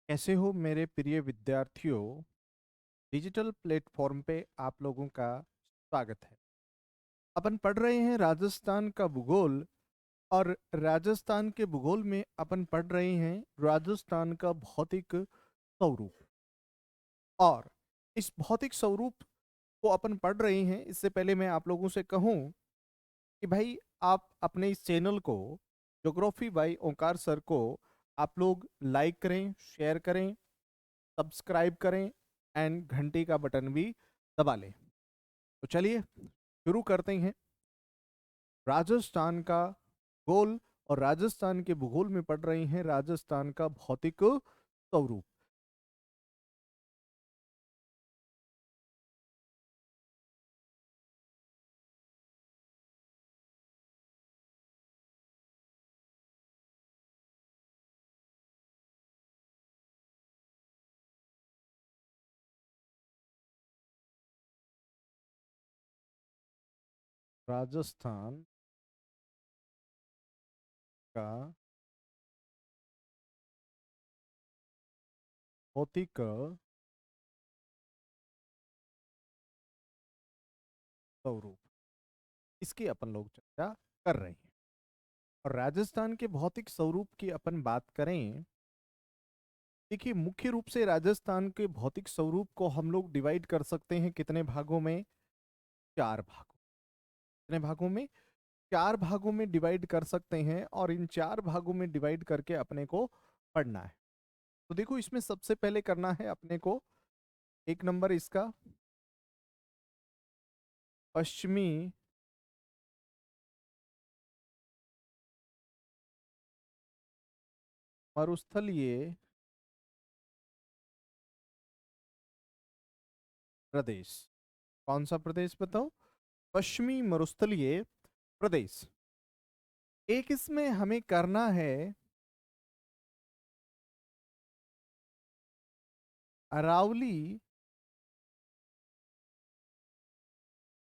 कैसे हो मेरे प्रिय विद्यार्थियों। डिजिटल प्लेटफॉर्म पे आप लोगों का स्वागत है। अपन पढ़ रहे हैं राजस्थान का भूगोल। और राजस्थान के भूगोल में अपन पढ़ रहे हैं राजस्थान का भौतिक स्वरूप। और इस भौतिक स्वरूप को अपन पढ़ रहे हैं, इससे पहले मैं आप लोगों से कहूं कि भाई आप अपने इस चैनल को ज्योग्राफी बाय ओंकार सर को आप लोग लाइक करें, शेयर करें, सब्सक्राइब करें एंड घंटी का बटन भी दबा लें। तो चलिए शुरू करते हैं। राजस्थान का भूगोल और राजस्थान के भूगोल में पढ़ रहे हैं राजस्थान का भौतिक स्वरूप। राजस्थान का भौतिक स्वरूप, इसकी अपन लोग चर्चा कर रहे हैं। और राजस्थान के भौतिक स्वरूप की अपन बात करें, देखिए मुख्य रूप से राजस्थान के भौतिक स्वरूप को हम लोग डिवाइड कर सकते हैं कितने भागों में? चार भागों। कितने भागों में? चार भागों में डिवाइड कर सकते हैं और इन चार भागों में डिवाइड करके अपने को पढ़ना है। तो देखो इसमें सबसे पहले करना है अपने को, एक नंबर इसका पश्चिमी मरुस्थलीय प्रदेश। कौन सा प्रदेश बताओ? पश्चिमी मरुस्थलीय प्रदेश। एक इसमें हमें करना है अरावली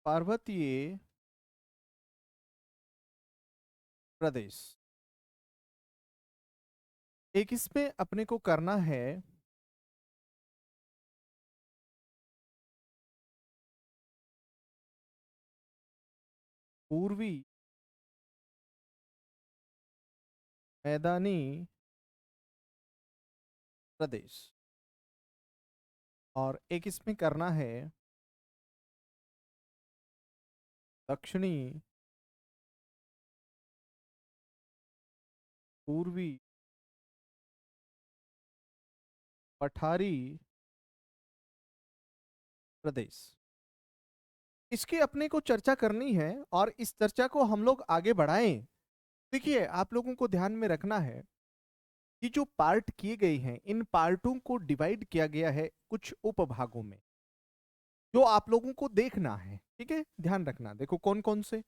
पर्वतीय प्रदेश। एक इसमें अपने को करना है पूर्वी मैदानी प्रदेश। और एक इसमें करना है दक्षिणी पूर्वी पठारी प्रदेश। इसकी अपने को चर्चा करनी है और इस चर्चा को हम लोग आगे बढ़ाएं। देखिए आप लोगों को ध्यान में रखना है कि जो पार्ट किए गए हैं इन पार्टों को डिवाइड किया गया है कुछ उपभागों में, जो आप लोगों को देखना है। ठीक है, ध्यान रखना। देखो कौन कौन से।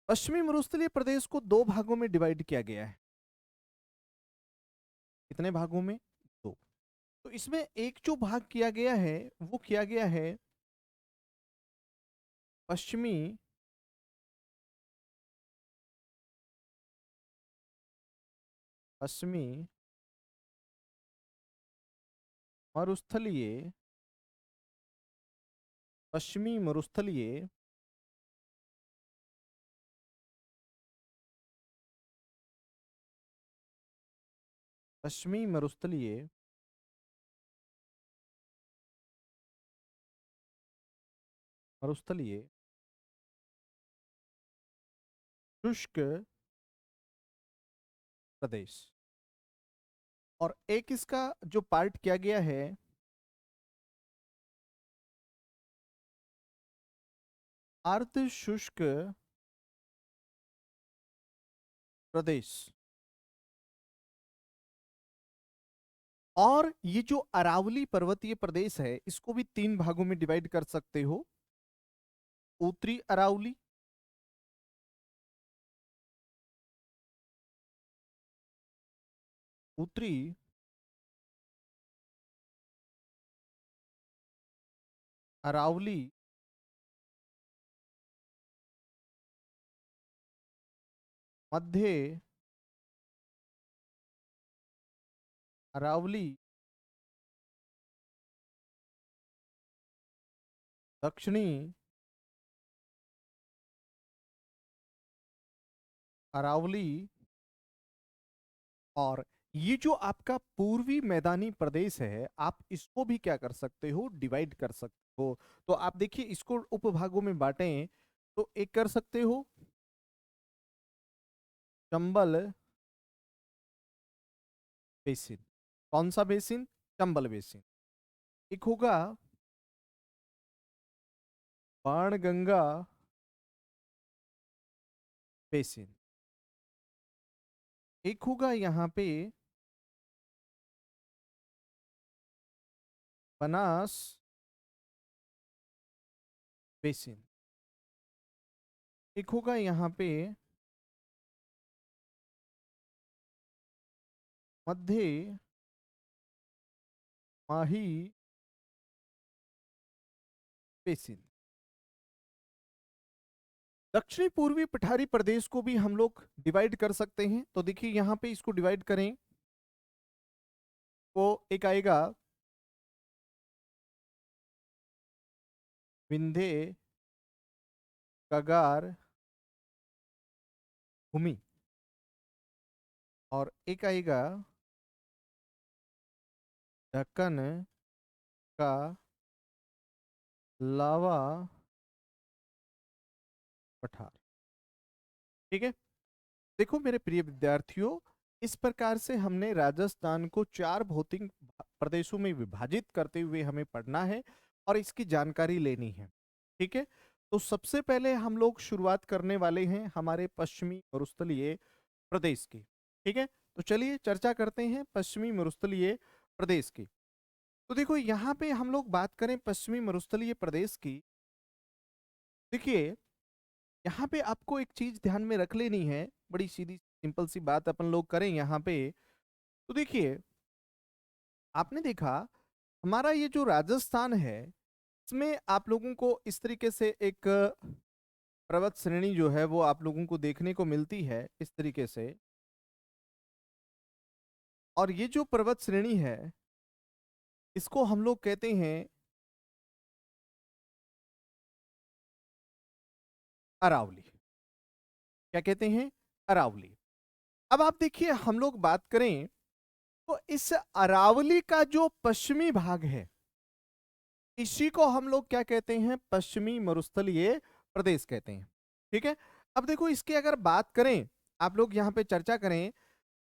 पश्चिमी मरुस्थलीय प्रदेश को दो भागों में डिवाइड किया गया है। कितने भागों में? दो। तो इसमें एक जो भाग किया गया है वो किया गया है पश्चिमी पश्चिमी मरुस्थलीय पश्चिमी मरुस्थलीय पश्चिमी मरुस्थलीय मरुस्थलीय शुष्क प्रदेश। और एक इसका जो पार्ट किया गया है अर्ध शुष्क प्रदेश। और ये जो अरावली पर्वतीय प्रदेश है इसको भी तीन भागों में डिवाइड कर सकते हो। उत्तरी अरावली, उत्तरी अरावली मध्य अरावली, दक्षिणी अरावली, और ये जो आपका पूर्वी मैदानी प्रदेश है, आप इसको भी क्या कर सकते हो, डिवाइड कर सकते हो। तो आप देखिए इसको उपभागों में बांटें तो एक कर सकते हो चंबल बेसिन। कौन सा बेसिन? चंबल बेसिन। एक होगा बाणगंगा बेसिन। एक होगा यहाँ पे बनास बेसिन। एक होगा यहाँ पे मध्य माही बेसिन। दक्षिणी पूर्वी पठारी प्रदेश को भी हम लोग डिवाइड कर सकते हैं। तो देखिए यहाँ पे इसको डिवाइड करें तो एक आएगा विंध्य कगार भूमि, और एक आएगा ढक्कन का लावा पठार। ठीक है, देखो मेरे प्रिय विद्यार्थियों, इस प्रकार से हमने राजस्थान को 4 भौतिक प्रदेशों में विभाजित करते हुए हमें पढ़ना है और इसकी जानकारी लेनी है। ठीक है, तो सबसे पहले हम लोग शुरुआत करने वाले हैं हमारे पश्चिमी मरुस्थलीय प्रदेश की। ठीक है, तो चलिए चर्चा करते हैं पश्चिमी मरुस्थलीय प्रदेश की। तो देखो यहाँ पे हम लोग बात करें पश्चिमी मरुस्थलीय प्रदेश की। देखिए यहाँ पे आपको एक चीज ध्यान में रख लेनी है, बड़ी सीधी सिंपल सी बात अपन लोग करें यहाँ पे। तो देखिए आपने देखा हमारा ये जो राजस्थान है, इसमें आप लोगों को इस तरीके से एक पर्वत श्रेणी जो है वो आप लोगों को देखने को मिलती है इस तरीके से। और ये जो पर्वत श्रेणी है इसको हम लोग कहते हैं अरावली। क्या कहते हैं? अरावली। अब आप देखिए हम लोग बात करें तो इस अरावली का जो पश्चिमी भाग है इसी को हम लोग क्या कहते हैं? पश्चिमी मरुस्थलीय प्रदेश कहते हैं। ठीक है, अब देखो इसकी अगर बात करें, आप लोग यहाँ पे चर्चा करें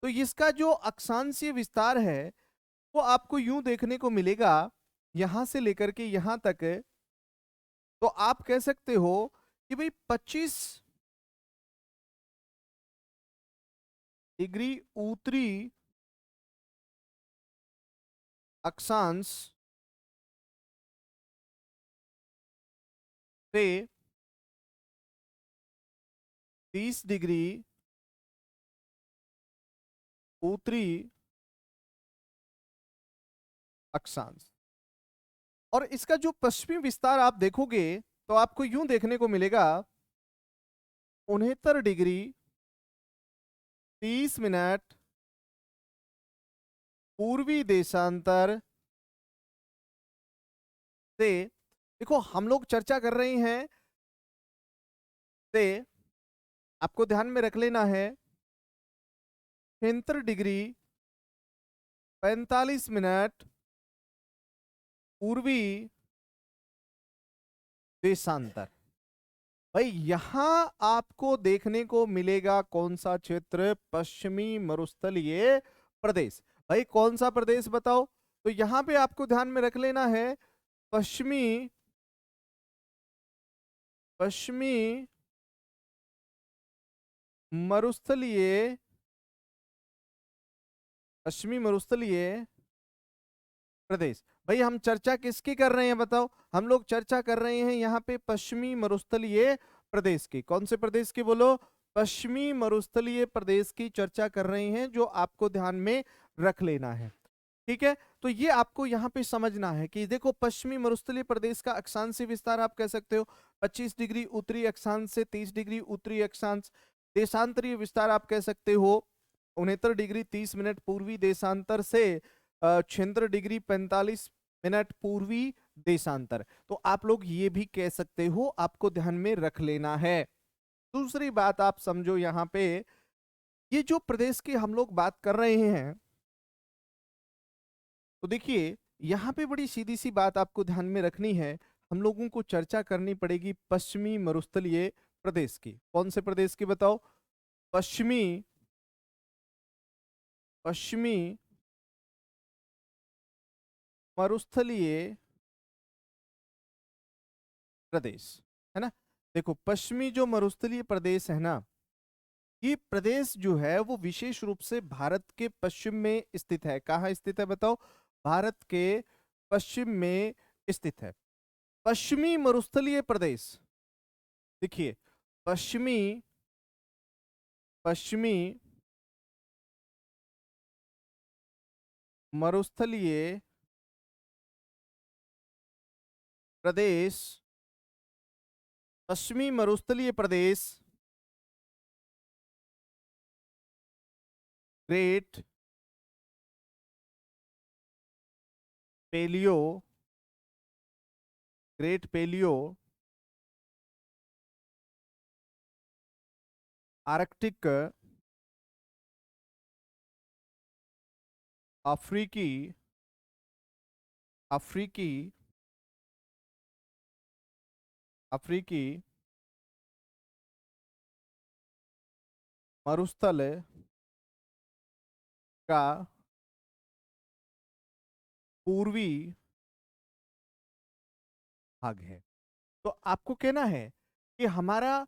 तो इसका जो अक्षांशीय विस्तार है वो आपको यूं देखने को मिलेगा, यहां से लेकर के यहां तक। तो आप कह सकते हो कि भाई 25 डिग्री उत्तरी अक्षांश से 30 डिग्री उत्तरी अक्षांश। और इसका जो पश्चिमी विस्तार आप देखोगे तो आपको यूं देखने को मिलेगा 69 डिग्री 30 मिनट पूर्वी देशांतर से। देखो हम लोग चर्चा कर रहे हैं से, आपको ध्यान में रख लेना है 76 डिग्री 45 मिनट पूर्वी देशांतर। भाई यहां आपको देखने को मिलेगा कौन सा क्षेत्र? पश्चिमी मरुस्थलीय प्रदेश। भाई कौन सा प्रदेश बताओ? तो यहां पे आपको ध्यान में रख लेना है पश्चिमी पश्चिमी मरुस्थलीय पश्चिमी मरुस्थलीय प्रदेश। भाई हम चर्चा किसकी कर रहे हैं बताओ? हम लोग चर्चा कर रहे हैं यहाँ पे पश्चिमी मरुस्थलीय प्रदेश की। कौन से प्रदेश की बोलो? पश्चिमी मरुस्थलीय प्रदेश की चर्चा कर रहे हैं, जो आपको ध्यान में रख लेना है। ठीक है, तो ये आपको यहाँ पे समझना है कि देखो पश्चिमी मरुस्थलीय प्रदेश का अक्षांशीय विस्तार आप कह सकते हो 25 डिग्री उत्तरी अक्षांश से 30 डिग्री उत्तरी अक्षांश। देशांतरीय विस्तार आप कह सकते हो 69 डिग्री 30 मिनट पूर्वी देशांतर से 76 डिग्री 45 मिनट पूर्वी देशांतर। तो आप लोग ये भी कह सकते हो, आपको ध्यान में रख लेना है। दूसरी बात आप समझो यहाँ पे, ये जो प्रदेश की हम लोग बात कर रहे हैं, तो देखिए यहाँ पे बड़ी सीधी सी बात आपको ध्यान में रखनी है। हम लोगों को चर्चा करनी पड़ेगी पश्चिमी मरुस्थलीय प्रदेश की। कौन से प्रदेश की बताओ? पश्चिमी पश्चिमी मरुस्थलीय प्रदेश, है ना। देखो पश्चिमी जो मरुस्थलीय प्रदेश है ना, ये प्रदेश जो है वो विशेष रूप से भारत के पश्चिम में स्थित है। कहाँ स्थित है बताओ? भारत के पश्चिम में स्थित है। पश्चिमी मरुस्थलीय प्रदेश, देखिए पश्चिमी पश्चिमी मरुस्थलीय प्रदेश, पश्चिमी मरुस्थलीय प्रदेश great paleo great paleo arctic अफ्रीकी अफ्रीकी अफ्रीकी मरुस्थल का पूर्वी भाग है। तो आपको कहना है कि हमारा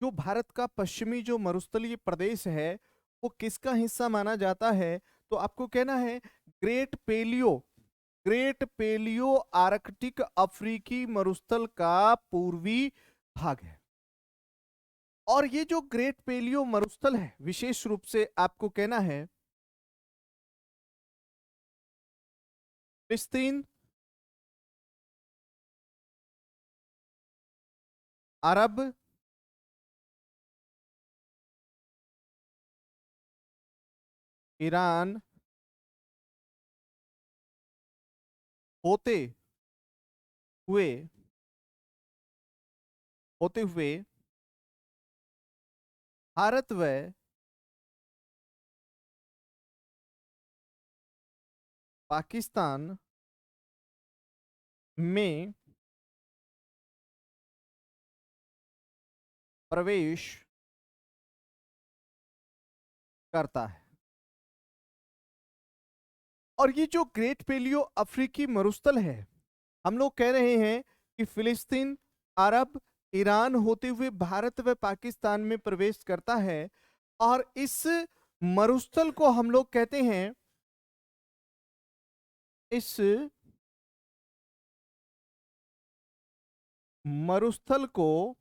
जो भारत का पश्चिमी जो मरुस्थलीय प्रदेश है वो किसका हिस्सा माना जाता है? तो आपको कहना है ग्रेट पेलियो आर्कटिक अफ्रीकी मरुस्थल का पूर्वी भाग है। और ये जो ग्रेट पेलियो मरुस्थल है, विशेष रूप से आपको कहना है फिलिस्तीन, अरब, ईरान होते हुए होते हुए भारत व पाकिस्तान में प्रवेश करता है। और ये जो ग्रेट पेलियो अफ्रीकी मरुस्थल है, हम लोग कह रहे हैं कि फिलिस्तीन, अरब, ईरान होते हुए भारत व पाकिस्तान में प्रवेश करता है। और इस मरुस्थल को हम लोग कहते हैं, इस मरुस्थल को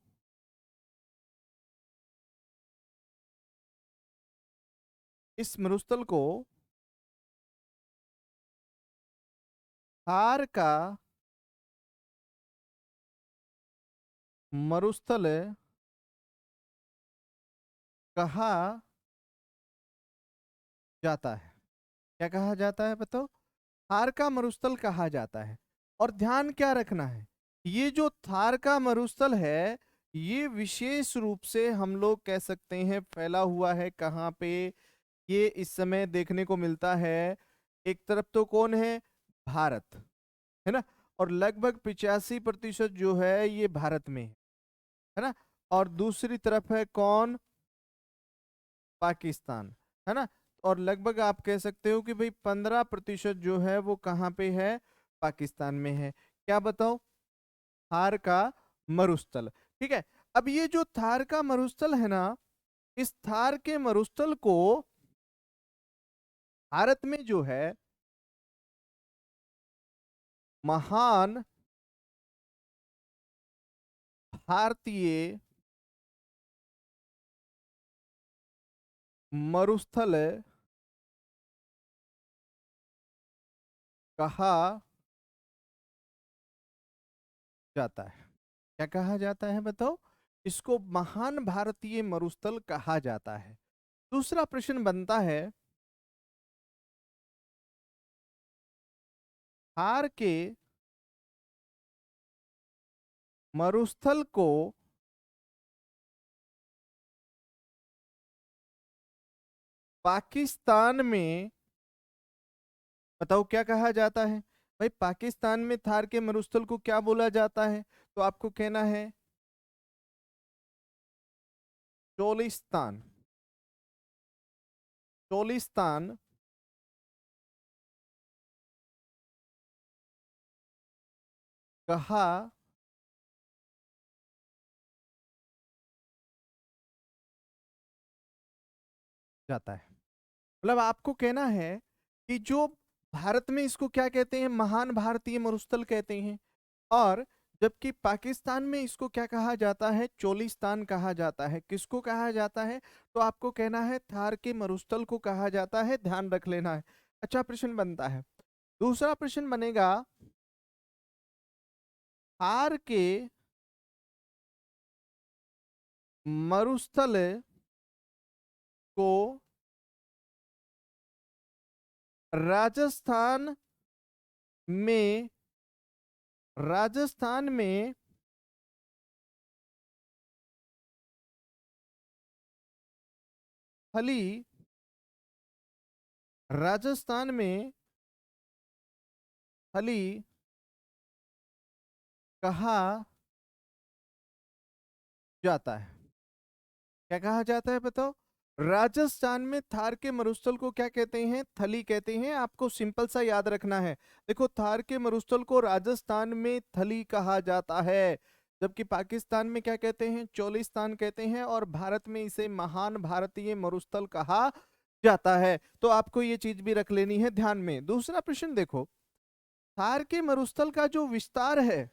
इस मरुस्थल को थार का मरुस्थल कहा जाता है। क्या कहा जाता है बताओ? थार का मरुस्थल कहा जाता है। और ध्यान क्या रखना है, ये जो थार का मरुस्थल है, ये विशेष रूप से हम लोग कह सकते हैं फैला हुआ है कहाँ पे? ये इस समय देखने को मिलता है, एक तरफ तो कौन है? भारत, है ना। और लगभग 85% जो है ये भारत में है ना। और दूसरी तरफ है कौन? पाकिस्तान, है ना। और लगभग आप कह सकते हो कि भाई 15% जो है वो कहाँ पे है? पाकिस्तान में है। क्या बताओ? थार का मरुस्थल। ठीक है। अब ये जो थार का मरुस्थल है ना, इस थार के मरुस्थल को भारत में जो है महान भारतीय मरुस्थल कहा जाता है। क्या कहा जाता है बताओ? इसको महान भारतीय मरुस्थल कहा जाता है। दूसरा प्रश्न बनता है थार के मरुस्थल को पाकिस्तान में, बताओ क्या कहा जाता है? भाई पाकिस्तान में थार के मरुस्थल को क्या बोला जाता है? तो आपको कहना है चोलिस्तान। चोलिस्तान कहा जाता है। मतलब आपको कहना है कि जो भारत में इसको क्या कहते हैं, महान भारतीय मरुस्थल कहते हैं, और जबकि पाकिस्तान में इसको क्या कहा जाता है, चोलिस्तान कहा जाता है। किसको कहा जाता है? तो आपको कहना है थार के मरुस्थल को कहा जाता है, ध्यान रख लेना है। अच्छा प्रश्न बनता है, दूसरा प्रश्न बनेगा, थार के मरुस्थल को राजस्थान में, राजस्थान में थली, राजस्थान में थली कहा जाता है। क्या कहा जाता है बताओ? राजस्थान में थार के मरुस्थल को क्या कहते हैं? थली कहते हैं। आपको सिंपल सा याद रखना है। देखो थार के मरुस्थल को राजस्थान में थली कहा जाता है, जबकि पाकिस्तान में क्या कहते हैं? चोलिस्तान कहते हैं, और भारत में इसे महान भारतीय मरुस्थल कहा जाता है। तो आपको ये चीज भी रख लेनी है ध्यान में। दूसरा प्रश्न देखो, थार के मरुस्थल का जो विस्तार है,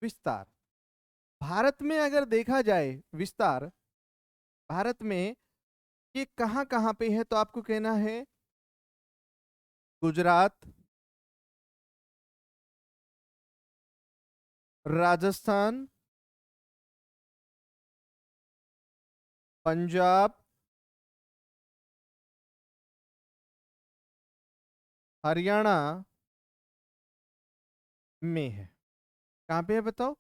विस्तार भारत में अगर देखा जाए, विस्तार भारत में ये कहाँ कहाँ पे है? तो आपको कहना है गुजरात, राजस्थान, पंजाब, हरियाणा में है। कहाँ पे है बताओ?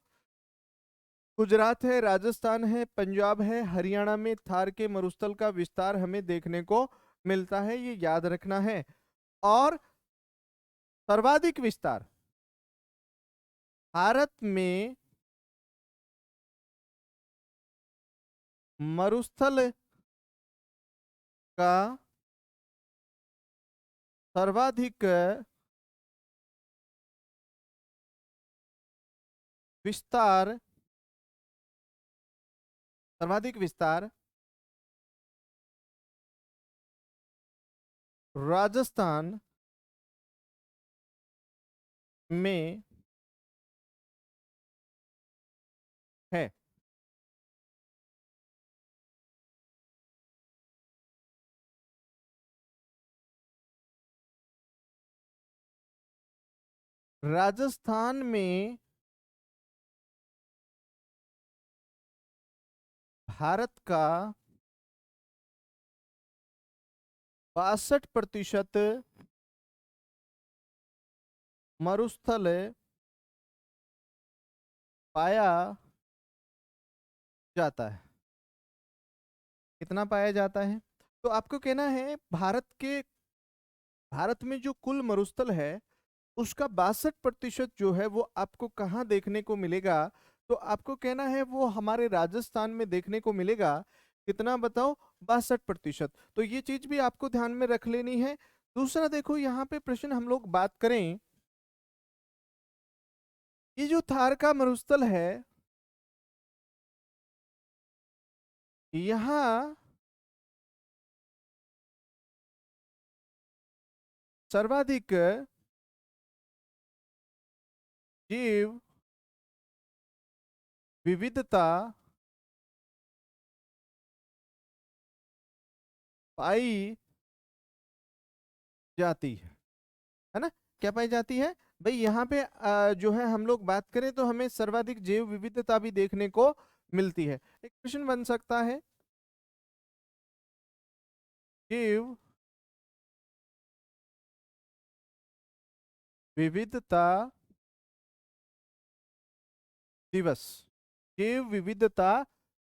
गुजरात है, राजस्थान है, पंजाब है, हरियाणा में थार के मरुस्थल का विस्तार हमें देखने को मिलता है, ये याद रखना है। और सर्वाधिक विस्तार भारत में मरुस्थल का सर्वाधिक विस्तार, सर्वाधिक विस्तार राजस्थान में है। राजस्थान में भारत का 62% मरुस्थल पाया जाता है। कितना पाया जाता है? तो आपको कहना है भारत में जो कुल मरुस्थल है उसका 62% जो है वो आपको कहाँ देखने को मिलेगा? तो आपको कहना है वो हमारे राजस्थान में देखने को मिलेगा। कितना बताओ? 62%। तो ये चीज भी आपको ध्यान में रख लेनी है। दूसरा देखो, यहाँ पे प्रश्न हम लोग बात करें, ये जो थार का मरुस्थल है, यहाँ सर्वाधिक जीव विविधता पाई जाती है ना? क्या पाई जाती है भाई? यहाँ पे जो है हम लोग बात करें तो हमें सर्वाधिक जैव विविधता भी देखने को मिलती है। एक क्वेश्चन बन सकता है, जैव विविधता दिवस। जैव विविधता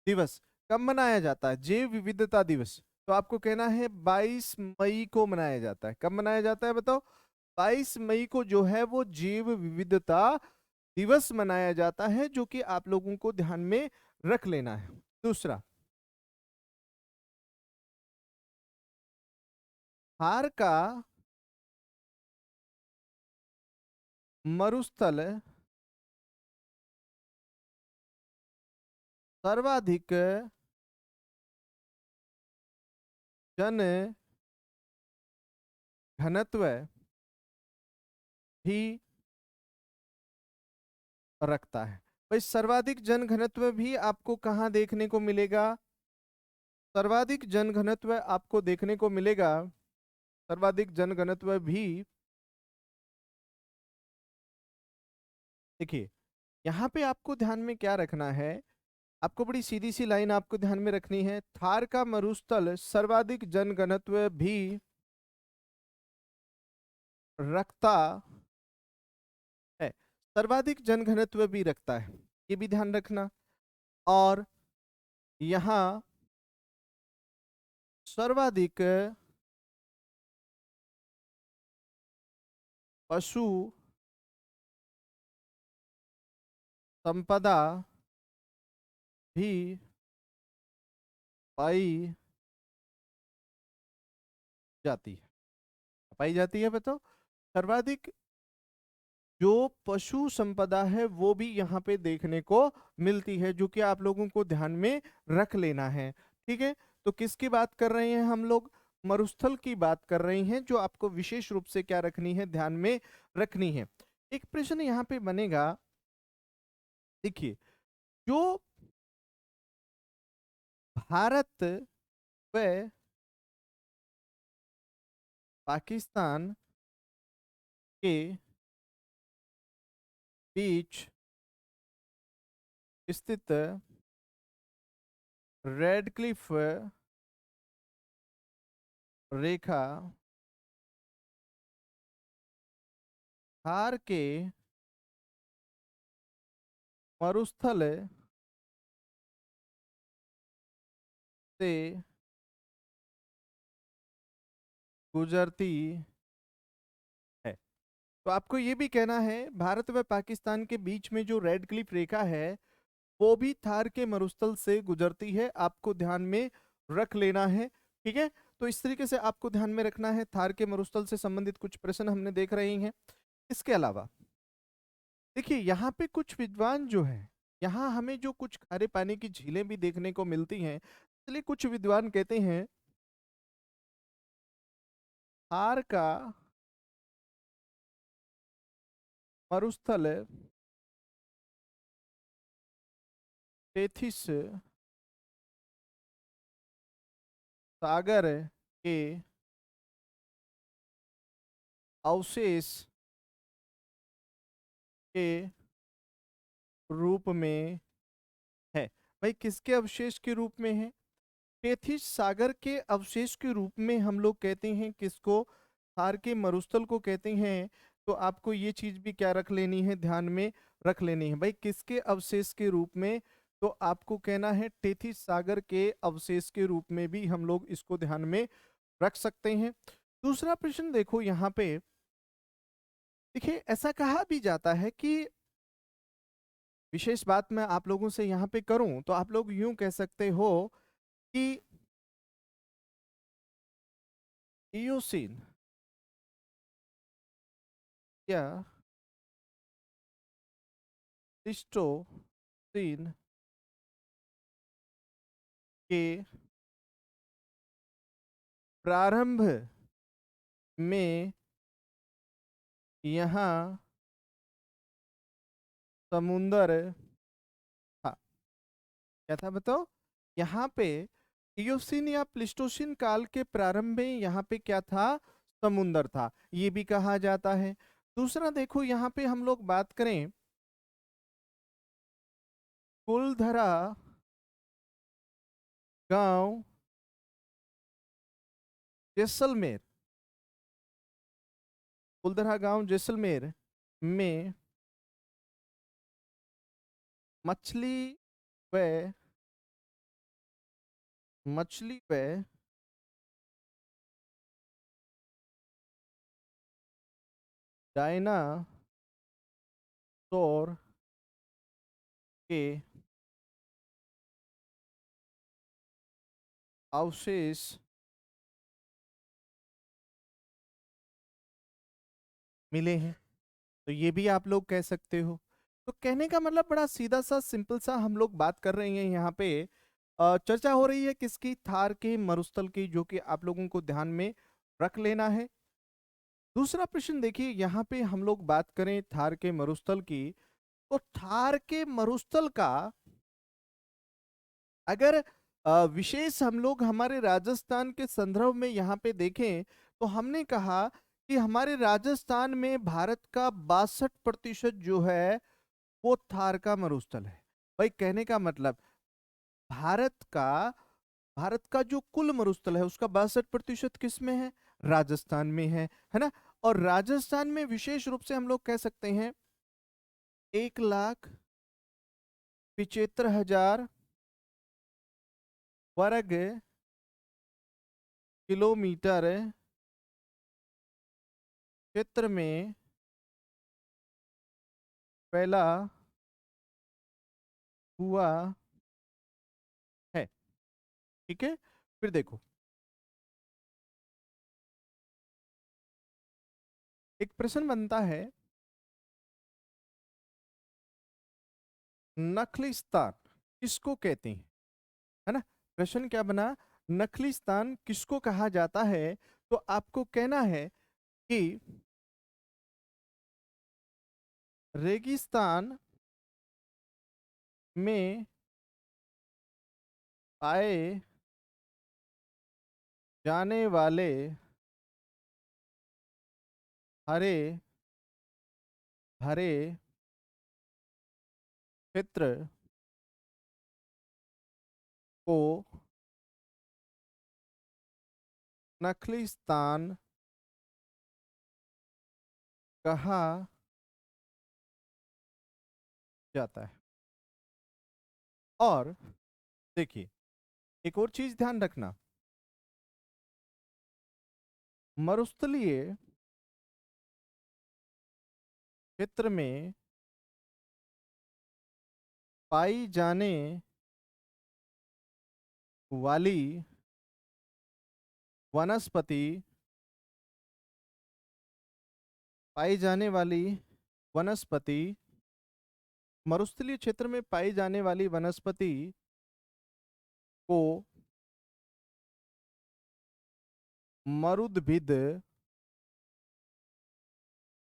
दिवस कब मनाया जाता है? जैव विविधता दिवस तो आपको कहना है 22 मई को मनाया जाता है। कब मनाया जाता है बताओ? 22 मई को जो है वो जैव विविधता दिवस मनाया जाता है, जो कि आप लोगों को ध्यान में रख लेना है। दूसरा, हार का मरुस्थल सर्वाधिक जन घनत्व भी रखता है। भाई सर्वाधिक जन घनत्व भी आपको कहाँ देखने को मिलेगा? सर्वाधिक जन घनत्व आपको देखने को मिलेगा, सर्वाधिक जन घनत्व भी, देखिए यहाँ पे आपको ध्यान में क्या रखना है, आपको बड़ी सीधी सी लाइन आपको ध्यान में रखनी है। थार का मरुस्थल सर्वाधिक जन घनत्व भी रखता है, सर्वाधिक जन घनत्व भी रखता है, ये भी ध्यान रखना। और यहाँ सर्वाधिक पशु संपदा भी पाई जाती है। पाई जाती है बताओ? सर्वाधिक जो पशु संपदा है वो भी यहाँ पे देखने को मिलती है, जो कि आप लोगों को ध्यान में रख लेना है। ठीक है, तो किसकी बात कर रहे हैं हम लोग? मरुस्थल की बात कर रहे हैं, जो आपको विशेष रूप से क्या रखनी है, ध्यान में रखनी है। एक प्रश्न यहाँ पे बनेगा, देखिए जो भारत व पाकिस्तान के बीच स्थित रेड क्लिफ रेखा थार के मरुस्थल से गुजरती है। तो आपको ये भी कहना है भारत व पाकिस्तान के बीच में जो रेड क्लिफ रेखा है वो भी थार के मरुस्थल से गुजरती है, आपको ध्यान में रख लेना है। ठीक है, तो इस तरीके से आपको ध्यान में रखना है। थार के मरुस्थल से संबंधित कुछ प्रश्न हमने देख रहे हैं। इसके अलावा देखिए यहाँ पे कुछ विद्वान जो है, यहाँ हमें जो कुछ खारे पानी की झीलें भी देखने को मिलती हैं, इसलिए कुछ विद्वान कहते हैं थार का मरुस्थल टेथिस सागर के अवशेष के रूप में है। भाई किसके अवशेष के रूप में है? टेथिस सागर के अवशेष के रूप में हम लोग कहते हैं किसको? थार के मरुस्थल को कहते हैं। तो आपको ये चीज भी क्या रख लेनी है, ध्यान में रख लेनी है। भाई किसके अवशेष के रूप में? तो आपको कहना है टेथिस सागर के अवशेष के रूप में भी हम लोग इसको ध्यान में रख सकते हैं। दूसरा प्रश्न देखो यहाँ पे, देखिए ऐसा कहा भी जाता है कि, विशेष बात मैं आप लोगों से यहाँ पे करूं तो आप लोग यूं कह सकते हो कि इयोसीन या प्लीस्टोसीन के प्रारंभ में यहाँ समुंदर था। क्या था बताओ? यहाँ पे इयोसीन या प्लिस्टोसिन काल के प्रारंभ में यहाँ पे क्या था? समुंदर था, ये भी कहा जाता है। दूसरा देखो यहाँ पे हम लोग बात करें कुलधरा गांव जैसलमेर, फुलदरा गांव जैसलमेर में मछली व मछली व डायनासोर के अवशेष मिले हैं। तो ये भी आप लोग कह सकते हो। तो कहने का मतलब बड़ा सीधा सा सिंपल सा हम लोग बात कर रहे हैं यहाँ पे। चर्चा हो रही है किसकी? थार के मरुस्थल की, जो कि आप लोगों को ध्यान में रख लेना है। दूसरा प्रश्न देखिए, यहाँ पे हम लोग बात करें थार के मरुस्थल की, तो थार के मरुस्थल का अगर विशेष हम लोग हमारे राजस्थान के संदर्भ में यहाँ पे देखें, तो हमने कहा कि हमारे राजस्थान में भारत का 62% जो है वो थार का मरुस्थल है। भाई कहने का मतलब भारत का भारत का जो कुल मरुस्थल है उसका 62% किस में है? राजस्थान में है ना। और राजस्थान में विशेष रूप से हम लोग कह सकते हैं 1,75,000 वर्ग किलोमीटर क्षेत्र में फैला हुआ है। ठीक है, फिर देखो एक प्रश्न बनता है, नखलिस्तान किसको कहते हैं? है ना। प्रश्न क्या बना? नखलिस्तान किसको कहा जाता है? तो आपको कहना है कि रेगिस्तान में पाए जाने वाले हरे भरे क्षेत्र को नखलिस्तान कहा जाता है। और देखिए एक और चीज ध्यान रखना, मरुस्थलीय क्षेत्र में पाई जाने वाली वनस्पति पाई जाने वाली वनस्पति मरुस्थलीय क्षेत्र में पाई जाने वाली वनस्पति को मरुद्भिद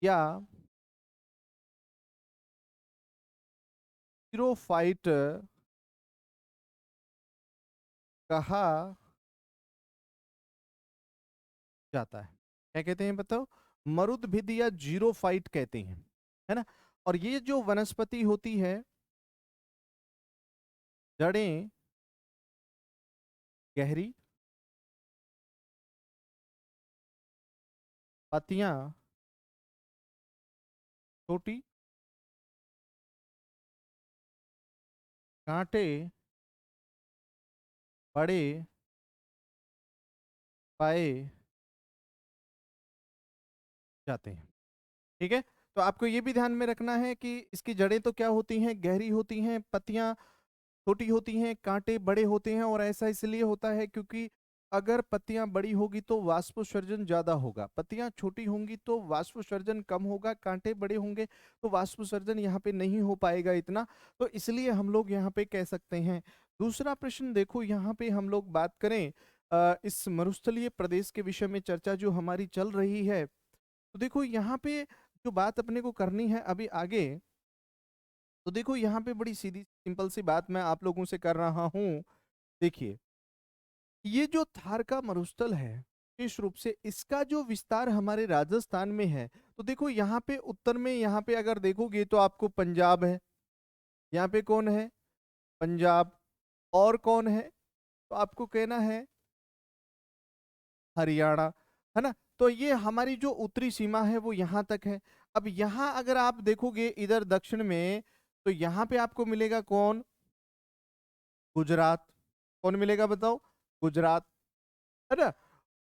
या जीरोफाइट कहा जाता है। क्या कहते हैं बताओ? मरुद्भिद या जीरोफाइट कहते हैं, है ना। और ये जो वनस्पति होती है, जड़ें गहरी, पत्तियां छोटी, कांटे बड़े पाए जाते हैं। ठीक है, तो आपको ये भी ध्यान में रखना है कि इसकी जड़ें तो क्या होती हैं? गहरी होती हैं, पत्तियां छोटी होती हैं, कांटे बड़े होते हैं। और ऐसा इसलिए होता है क्योंकि अगर पत्तियां बड़ी होगी तो वाष्पोत्सर्जन ज्यादा होगा, पत्तियां छोटी होंगी तो वाष्पोत्सर्जन कम होगा, कांटे बड़े होंगे तो वाष्पोत्सर्जन यहाँ पे नहीं हो पाएगा इतना। तो इसलिए हम लोग यहाँ पे कह सकते हैं। दूसरा प्रश्न देखो, यहाँ पे हम लोग बात करें इस मरुस्थलीय प्रदेश के विषय में चर्चा जो हमारी चल रही है। तो देखो यहाँ पे जो बात अपने को करनी है अभी आगे, तो देखो यहाँ पे बड़ी सीधी सिंपल सी बात मैं आप लोगों से कर रहा हूँ। देखिए ये जो थार का मरुस्थल है, विशेष रूप से इसका जो विस्तार हमारे राजस्थान में है। तो देखो यहाँ पे उत्तर में, यहाँ पे अगर देखोगे तो आपको पंजाब है, यहाँ पे कौन है? पंजाब। और कौन है? तो आपको कहना है हरियाणा, है ना। तो ये हमारी जो उत्तरी सीमा है वो यहाँ तक है। अब यहाँ अगर आप देखोगे इधर दक्षिण में, तो यहाँ पे आपको मिलेगा कौन? गुजरात। कौन मिलेगा बताओ? गुजरात, है ना।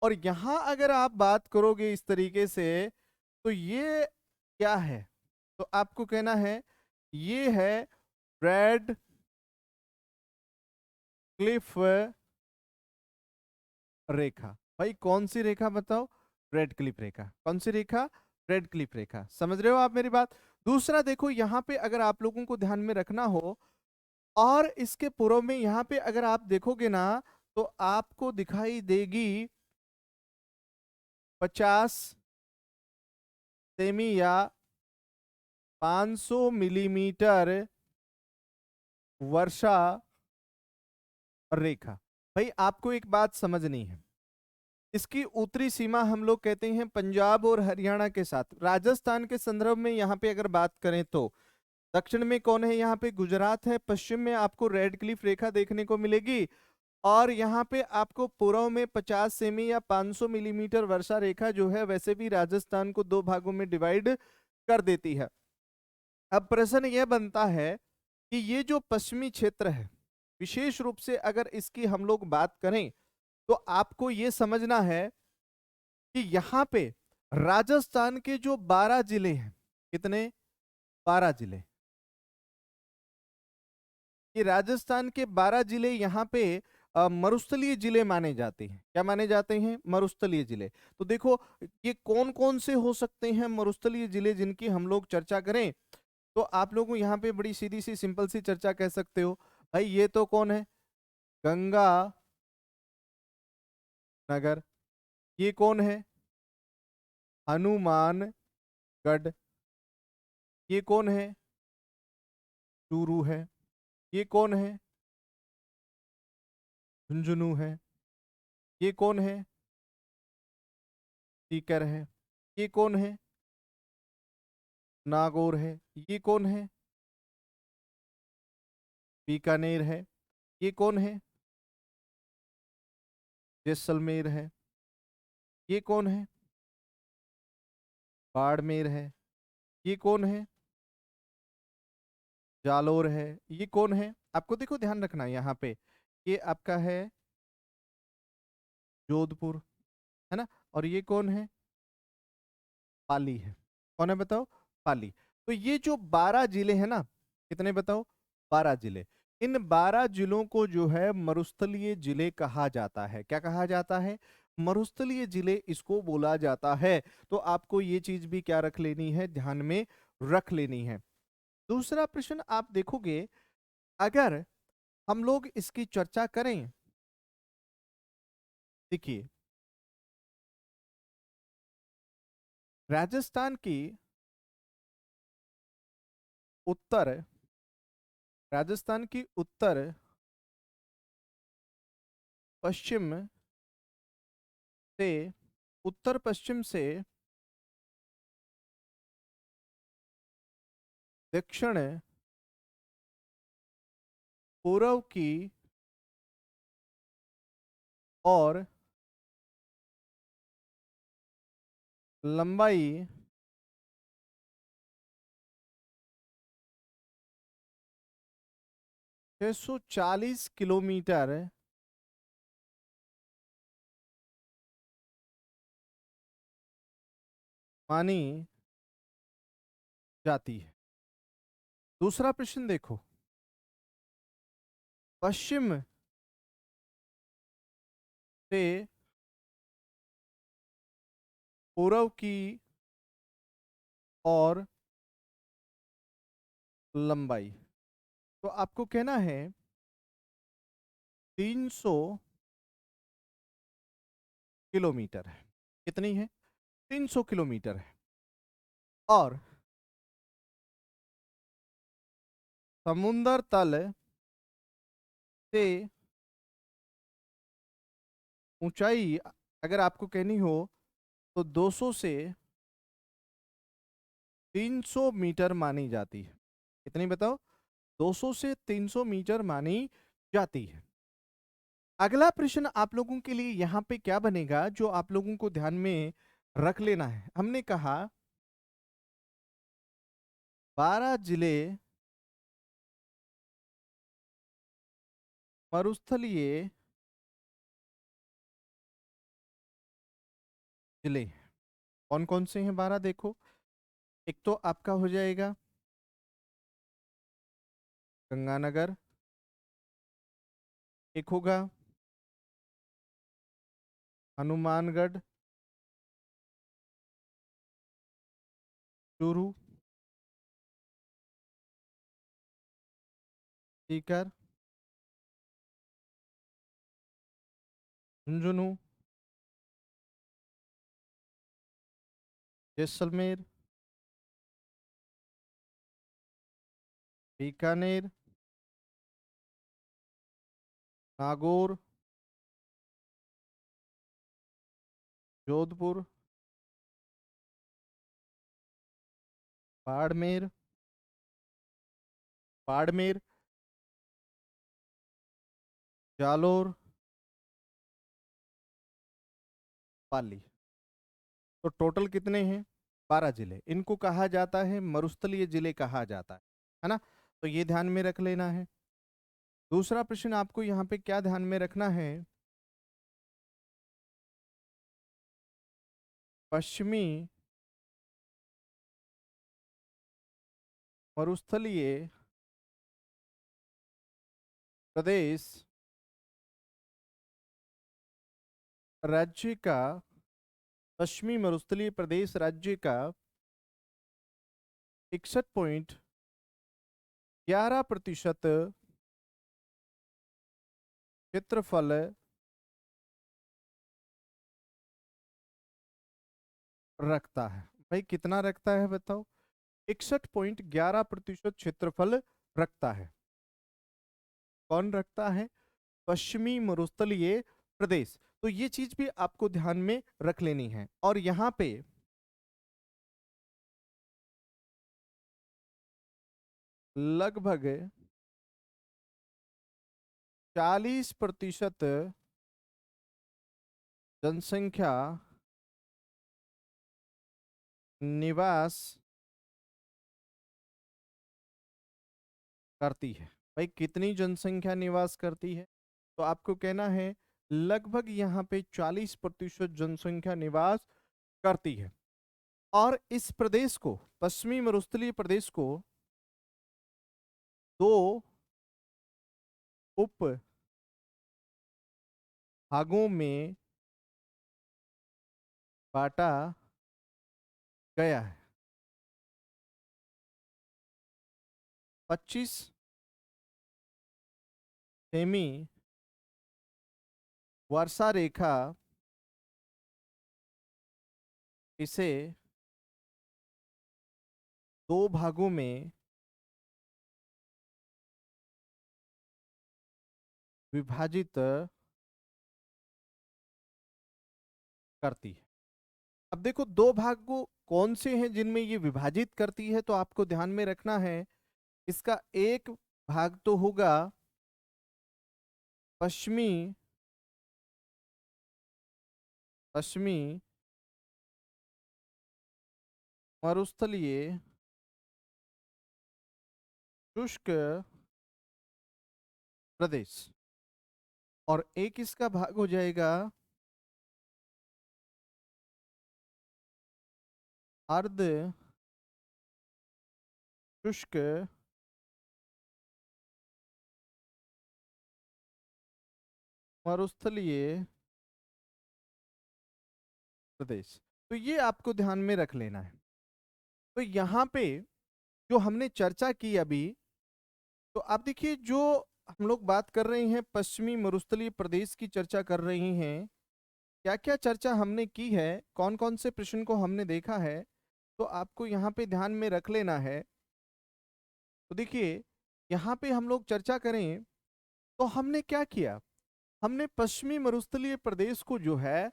और यहां अगर आप बात करोगे इस तरीके से, तो ये क्या है? तो आपको कहना है ये है रेड क्लिफ रेखा। भाई कौन सी रेखा बताओ? रेड क्लिफ रेखा। कौन सी रेखा? रेड क्लिफ रेखा। समझ रहे हो आप मेरी बात? दूसरा देखो, यहाँ पे अगर आप लोगों को ध्यान में रखना हो, और इसके पूर्व में यहाँ पे अगर आप देखोगे ना, तो आपको दिखाई देगी 50 सेमी या 500 मिलीमीटर वर्षा रेखा। भाई आपको एक बात समझनी है, इसकी उत्तरी सीमा हम लोग कहते हैं पंजाब और हरियाणा के साथ। राजस्थान के संदर्भ में यहाँ पे अगर बात करें तो दक्षिण में कौन है? यहाँ पे गुजरात है। पश्चिम में आपको रेड क्लिफ रेखा देखने को मिलेगी, और यहाँ पे आपको पूर्व में 50 सेमी या 500 मिलीमीटर वर्षा रेखा जो है, वैसे भी राजस्थान को दो भागों में डिवाइड कर देती है। अब प्रश्न यह बनता है कि ये जो पश्चिमी क्षेत्र है, विशेष रूप से अगर इसकी हम लोग बात करें, तो आपको ये समझना है कि यहाँ पे राजस्थान के जो 12 जिले हैं, कितने? 12 जिले। ये राजस्थान के 12 जिले यहाँ पे मरुस्थलीय जिले माने जाते हैं। क्या माने जाते हैं? मरुस्थलीय जिले। तो देखो ये कौन कौन से हो सकते हैं मरुस्थलीय जिले जिनकी हम लोग चर्चा करें, तो आप लोगों यहाँ पे बड़ी सीधी सी सिंपल सी चर्चा कह सकते हो। भाई ये तो कौन है? गंगा नगर। ये कौन है? हनुमानगढ़। ये कौन है? चूरू है। ये कौन है? झुंझुनू है। ये कौन है? सीकर है। ये कौन है? नागौर है। ये कौन है? बीकानेर है। ये कौन है? जैसलमेर है। ये कौन है? बाड़मेर है। ये कौन है? जालोर है। ये कौन है? आपको देखो ध्यान रखना है यहाँ पे, ये आपका है जोधपुर, है ना। और ये कौन है? पाली है। कौन है बताओ? पाली। तो ये जो 12 जिले हैं ना, कितने बताओ? 12 जिले। इन 12 जिलों को जो है मरुस्थलीय जिले कहा जाता है। क्या कहा जाता है? मरुस्थलीय जिले इसको बोला जाता है। तो आपको ये चीज भी क्या रख लेनी है? ध्यान में रख लेनी है। दूसरा प्रश्न आप देखोगे, अगर हम लोग इसकी चर्चा करें, देखिए राजस्थान की उत्तर, राजस्थान की उत्तर पश्चिम से, उत्तर पश्चिम से दक्षिण पूर्व की और लंबाई 640 किलोमीटर मानी जाती है। दूसरा प्रश्न देखो, पश्चिम से पूर्व की और लंबाई, तो आपको कहना है 300 किलोमीटर है। कितनी है? 300 किलोमीटर है। और समुंदर तल से ऊंचाई अगर आपको कहनी हो, तो 200 से 300 मीटर मानी जाती है। कितनी बताओ? 200 से 300 मीटर मानी जाती है। अगला प्रश्न आप लोगों के लिए यहाँ पे क्या बनेगा, जो आप लोगों को ध्यान में रख लेना है। हमने कहा 12 जिले मरुस्थलीय जिले कौन कौन से हैं 12? देखो, एक तो आपका हो जाएगा गंगानगर, एक होगा हनुमानगढ़, चूरू, सीकर, झुंझुनू, जैसलमेर, बीकानेर, नागौर, जोधपुर, बाड़मेर, बाड़मेर, जालोर, पाली। तो टोटल कितने हैं? 12 जिले। इनको कहा जाता है मरुस्थलीय जिले कहा जाता है ना? तो ये ध्यान में रख लेना है। दूसरा प्रश्न आपको यहाँ पे क्या ध्यान में रखना है? पश्चिमी मरुस्थलीय प्रदेश राज्य का, पश्चिमी मरुस्थलीय प्रदेश राज्य का 61.11% क्षेत्रफल रखता है। भाई कितना रखता है बताओ? 61.11% क्षेत्रफल रखता है। कौन रखता है? पश्चिमी मरुस्थलीय प्रदेश। तो ये चीज भी आपको ध्यान में रख लेनी है। और यहां पे लगभग 40% जनसंख्या निवास करती है। भाई कितनी जनसंख्या निवास करती है? तो आपको कहना है लगभग यहाँ पे 40% जनसंख्या निवास करती है। और इस प्रदेश को, पश्चिमी मरुस्थलीय प्रदेश को, दो उप भागों में बांटा गया है। 25 सेमी वर्षा रेखा इसे दो भागों में विभाजित करती है। अब देखो दो भाग को कौन से हैं जिनमें ये विभाजित करती है, तो आपको ध्यान में रखना है इसका एक भाग तो होगा पश्चिमी पश्चिमी मरुस्थलीय शुष्क प्रदेश, और एक इसका भाग हो जाएगा अर्ध शुष्क मरुस्थलीय प्रदेश। तो ये आपको ध्यान में रख लेना है। तो यहाँ पे जो हमने चर्चा की अभी, तो आप देखिए जो हम लोग बात कर रहे हैं पश्चिमी मरुस्थलीय प्रदेश की चर्चा कर रहे हैं, क्या क्या चर्चा हमने की है, कौन कौन से प्रश्न को हमने देखा है, तो आपको यहाँ पे ध्यान में रख लेना है। तो देखिए यहाँ पे हम लोग चर्चा करें तो हमने क्या किया, हमने पश्चिमी मरुस्थलीय प्रदेश को जो है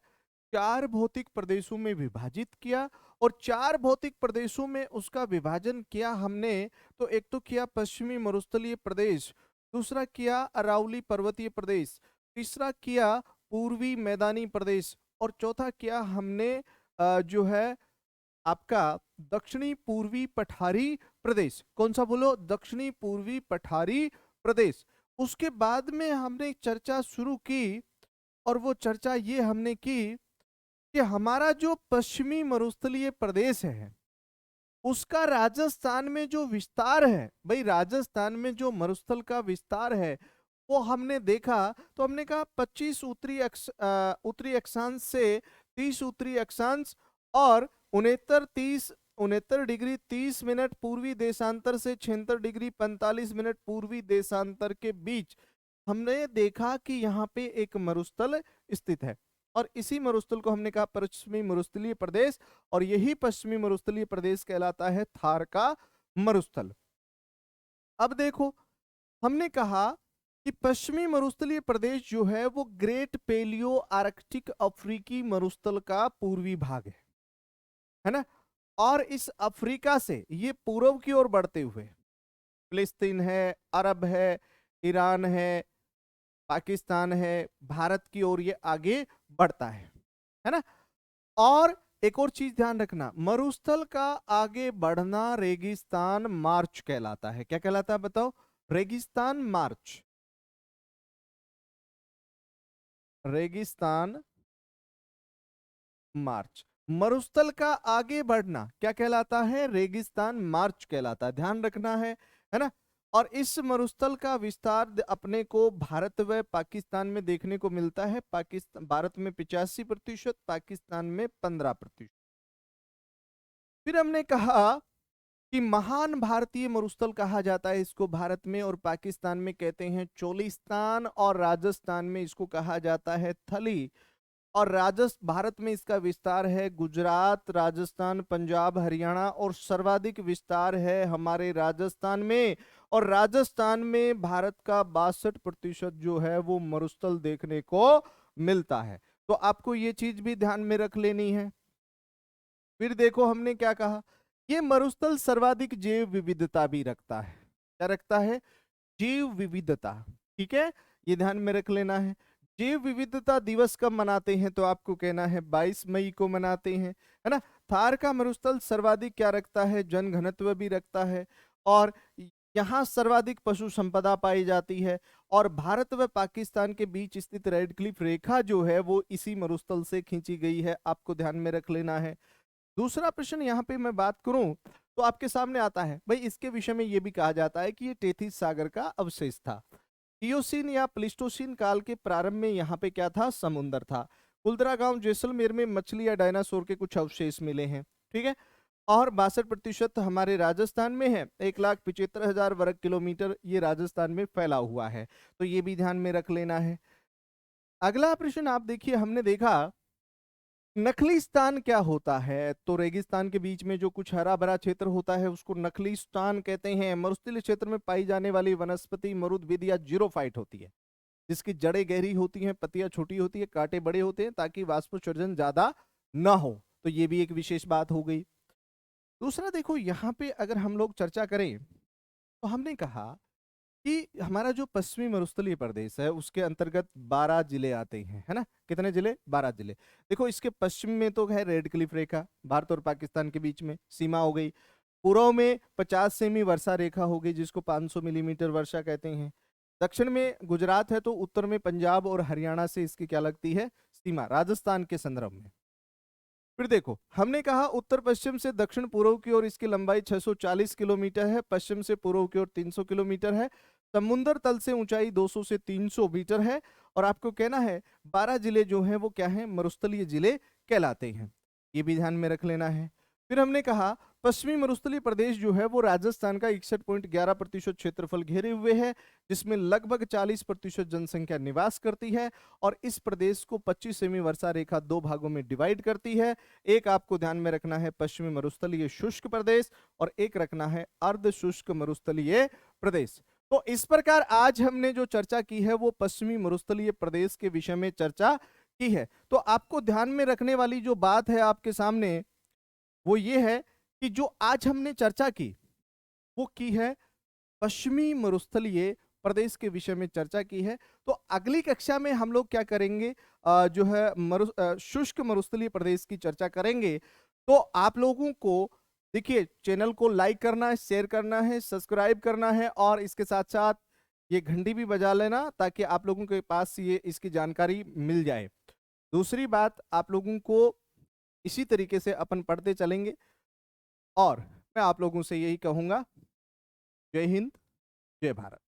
4 भौतिक प्रदेशों में विभाजित किया, और 4 भौतिक प्रदेशों में उसका विभाजन किया हमने। तो एक तो किया पश्चिमी मरुस्थलीय प्रदेश, दूसरा किया अरावली पर्वतीय प्रदेश, तीसरा किया पूर्वी मैदानी प्रदेश, और चौथा किया हमने जो है आपका दक्षिणी पूर्वी पठारी प्रदेश। कौन सा बोलो? दक्षिणी पूर्वी पठारी प्रदेश। उसके बाद में हमने एक चर्चा शुरू की और वो चर्चा ये हमने की कि हमारा जो पश्चिमी मरुस्थलीय प्रदेश है उसका राजस्थान में जो विस्तार है, भाई राजस्थान में जो मरुस्थल का विस्तार है वो हमने देखा। तो हमने कहा 25 उत्तरी अक्षांश से 30 उत्तरी अक्षांश और 69 डिग्री 30 मिनट पूर्वी देशांतर से 76 डिग्री 45 मिनट पूर्वी देशांतर के बीच हमने देखा कि यहाँ पे एक मरुस्थल स्थित है और इसी मरुस्थल को हमने कहा पश्चिमी मरुस्थलीय प्रदेश और यही पश्चिमी मरुस्थलीय प्रदेश कहलाता है थार का मरुस्थल। अब देखो, हमने कहा कि पश्चिमी मरुस्थलीय प्रदेश जो है वो ग्रेट पेलियो आर्कटिक अफ्रीकी मरुस्थल का पूर्वी भाग है ना। और इस अफ्रीका से ये पूर्व की ओर बढ़ते हुए फिलिस्तीन है, अरब है, ईरान है, पाकिस्तान है, भारत की ओर ये आगे बढ़ता है ना। और एक और चीज ध्यान रखना, मरुस्थल का आगे बढ़ना रेगिस्तान मार्च कहलाता है। क्या कहलाता है बताओ? रेगिस्तान मार्च। रेगिस्तान मार्च। मरुस्थल का आगे बढ़ना क्या कहलाता है? रेगिस्तान मार्च कहलाता है। ध्यान रखना है ना। और इस मरुस्थल का विस्तार अपने को भारत व पाकिस्तान में देखने को मिलता है। पाकिस्तान, भारत में 85%, पाकिस्तान में 15%। फिर हमने कहा कि महान भारतीय मरुस्थल कहा जाता है इसको भारत में, और पाकिस्तान में कहते हैं चोलिस्तान, और राजस्थान में इसको कहा जाता है थली। और भारत में इसका विस्तार है गुजरात, राजस्थान, पंजाब, हरियाणा, और सर्वाधिक विस्तार है हमारे राजस्थान में। और राजस्थान में भारत का 62% जो है वो मरुस्थल देखने को मिलता है। तो आपको ये चीज भी ध्यान में रख लेनी है। फिर देखो हमने क्या कहा, ये मरुस्थल सर्वाधिक जैव विविधता भी रखता है। क्या रखता है? जैव विविधता। ठीक है, ये ध्यान में रख लेना है। जैव विविधता दिवस कब मनाते हैं? तो आपको कहना है 22 मई को मनाते हैं, है ना। थार का मरुस्थल सर्वाधिक क्या रखता है? जनघनत्व भी रखता है, और यहाँ सर्वाधिक पशु संपदा पाई जाती है। और भारत व पाकिस्तान के बीच स्थित रेड क्लिफ रेखा जो है वो इसी मरुस्थल से खींची गई है, आपको ध्यान में रख लेना है। दूसरा प्रश्न यहाँ पे मैं बात करूं तो आपके सामने आता है, भाई इसके विषय में ये भी कहा जाता है कि ये टेथिस सागर का अवशेष था। इयोसीन या प्लिस्टोसीन काल के प्रारंभ में यहाँ पे क्या था? समुद्र था। कुलदरा गांव जैसलमेर में मछली या डायनासोर के कुछ अवशेष मिले हैं। ठीक है, और 62% हमारे राजस्थान में है। 1,75,000 वर्ग किलोमीटर ये राजस्थान में फैला हुआ है, तो ये भी ध्यान में रख लेना है। अगला प्रश्न आप देखिए, हमने देखा नखलीस्तान क्या होता है? तो रेगिस्तान के बीच में जो कुछ हरा भरा क्षेत्र होता है उसको नखलीस्तान कहते हैं। मरुस्थलीय क्षेत्र में पाई जाने वाली वनस्पति मरुद्भिद या जीरोफाइट होती है, जिसकी जड़ें गहरी होती हैं, पत्तियां छोटी होती है, कांटे बड़े होते हैं ताकि वाष्पोत्सर्जन ज्यादा ना हो। तो ये भी एक विशेष बात हो गई। दूसरा देखो, यहाँ पे अगर हम लोग चर्चा करें तो हमने कहा कि हमारा जो पश्चिमी मरुस्थलीय प्रदेश है उसके अंतर्गत 12 जिले आते हैं, है ना। कितने जिले? 12 जिले। देखो, इसके पश्चिम में तो है रेड क्लिफ रेखा, भारत और पाकिस्तान के बीच में सीमा हो गई। पूर्व में 50 सेमी वर्षा रेखा हो गई, जिसको 500 मिलीमीटर वर्षा कहते हैं। दक्षिण में गुजरात है, तो उत्तर में पंजाब और हरियाणा से इसकी क्या लगती है? सीमा, राजस्थान के संदर्भ में। फिर देखो, हमने कहा उत्तर पश्चिम से दक्षिण पूर्व की ओर इसकी लंबाई 640 किलोमीटर है, पश्चिम से पूर्व की ओर 300 किलोमीटर है, समुद्र तल से ऊंचाई 200 से 300 मीटर है। और आपको कहना है 12 जिले जो हैं वो क्या हैं? मरुस्थलीय जिले कहलाते हैं। ये भी ध्यान में रख लेना है। फिर हमने कहा पश्चिमी मरुस्थलीय प्रदेश जो है वो राजस्थान का 61.11% क्षेत्रफल घेरे हुए है, जिसमें लगभग 40% जनसंख्या निवास करती है। और इस प्रदेश को 25 सेमी वर्षा रेखा दो भागों में डिवाइड करती है। एक आपको ध्यान में रखना है पश्चिमी मरुस्थलीय शुष्क प्रदेश, और एक रखना है अर्ध शुष्क मरुस्थलीय प्रदेश। तो इस प्रकार आज हमने जो चर्चा की है वो पश्चिमी मरुस्थलीय प्रदेश के विषय में चर्चा की है। तो आपको ध्यान में रखने वाली जो बात है आपके सामने वो ये है कि जो आज हमने चर्चा की वो की है पश्चिमी मरुस्थलीय प्रदेश के विषय में चर्चा की है। तो अगली कक्षा में हम लोग क्या करेंगे, जो है शुष्क मरुस्थलीय प्रदेश की चर्चा करेंगे। तो आप लोगों को देखिए, चैनल को लाइक करना है, शेयर करना है, सब्सक्राइब करना है, और इसके साथ साथ ये घंटी भी बजा लेना ताकि आप लोगों के पास ये इसकी जानकारी मिल जाए। दूसरी बात, आप लोगों को इसी तरीके से अपन पढ़ते चलेंगे, और मैं आप लोगों से यही कहूंगा, जय हिंद, जय भारत।